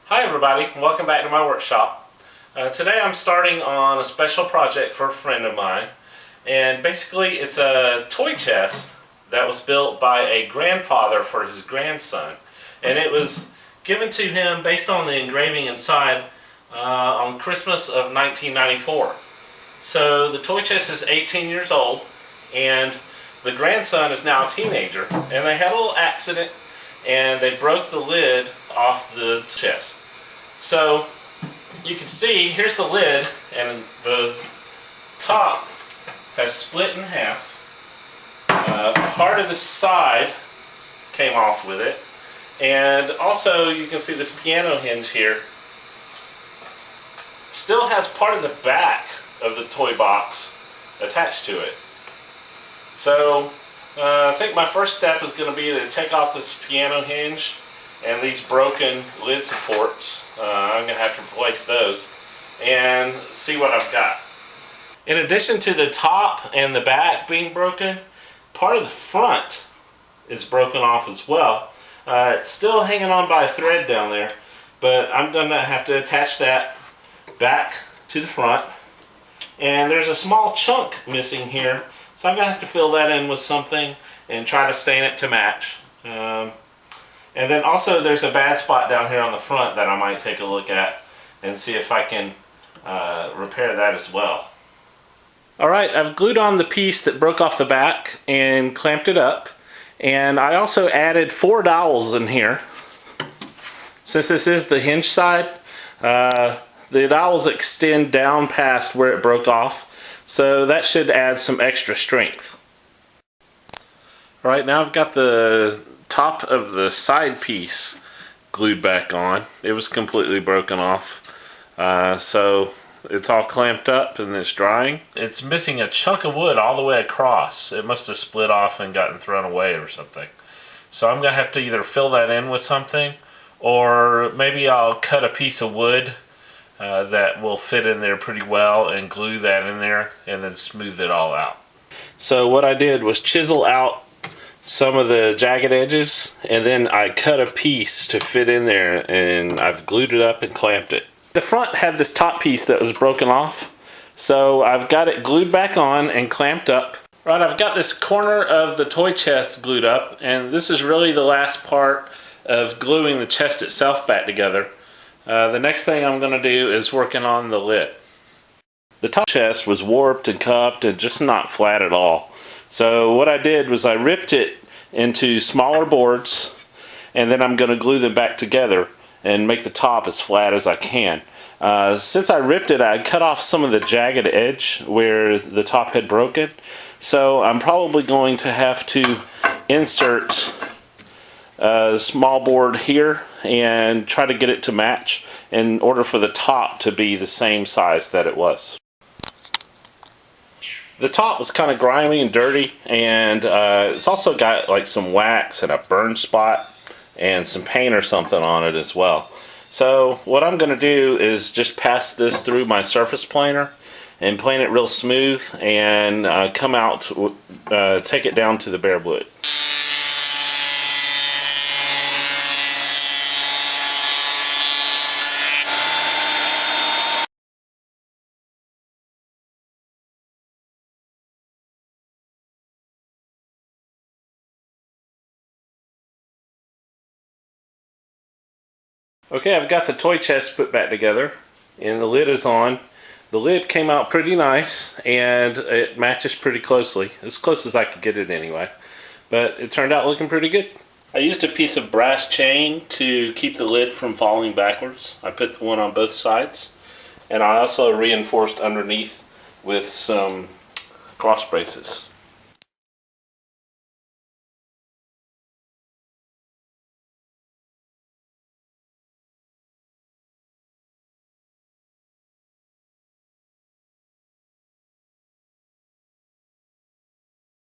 Hi everybody, welcome back to my workshop. Today I'm starting on a special project for a friend of mine, and basically it's a toy chest that was built by a grandfather for his grandson, and it was given to him based on the engraving inside on Christmas of 1994. So the toy chest is 18 years old, and the grandson is now a teenager, and they had a little accident and they broke the lid off the chest. So you can see, here's the lid, and the top has split in half. Part of the side came off with it, and also you can see this piano hinge here still has part of the back of the toy box attached to it. So I think my first step is going to be to take off this piano hinge and these broken lid supports. I'm going to have to replace those and see what I've got. In addition to the top and the back being broken, part of the front is broken off as well. It's still hanging on by a thread down there, but I'm going to have to attach that back to the front. And there's a small chunk missing here, so I'm going to have to fill that in with something and try to stain it to match. And then also there's a bad spot down here on the front that I might take a look at and see if I can repair that as well. Alright, I've glued on the piece that broke off the back and clamped it up. And I also added 4 dowels in here. Since this is the hinge side, the dowels extend down past where it broke off, so that should add some extra strength. Alright, now I've got the top of the side piece glued back on. It was completely broken off, so it's all clamped up and it's drying. It's missing a chunk of wood all the way across. It must have split off and gotten thrown away or something. So I'm going to have to either fill that in with something, or maybe I'll cut a piece of wood that will fit in there pretty well and glue that in there and then smooth it all out. So what I did was chisel out some of the jagged edges, and then I cut a piece to fit in there, and I've glued it up and clamped it. The front had this top piece that was broken off, so I've got it glued back on and clamped up. Right, I've got this corner of the toy chest glued up, and this is really the last part of gluing the chest itself back together. The next thing I'm going to do is working on the lid. The top chest was warped and cupped and just not flat at all. So what I did was I ripped it into smaller boards, and then I'm going to glue them back together and make the top as flat as I can. Since I ripped it, I cut off some of the jagged edge where the top had broken. So I'm probably going to have to insert a small board here and try to get it to match in order for the top to be the same size that it was. The top was kind of grimy and dirty, and it's also got like some wax and a burn spot and some paint or something on it as well. So what I'm going to do is just pass this through my surface planer and plane it real smooth and come out, take it down to the bare wood. Okay, I've got the toy chest put back together, and the lid is on. The lid came out pretty nice, and it matches pretty closely, as close as I could get it anyway. But it turned out looking pretty good. I used a piece of brass chain to keep the lid from falling backwards. I put the one on both sides, and I also reinforced underneath with some cross braces.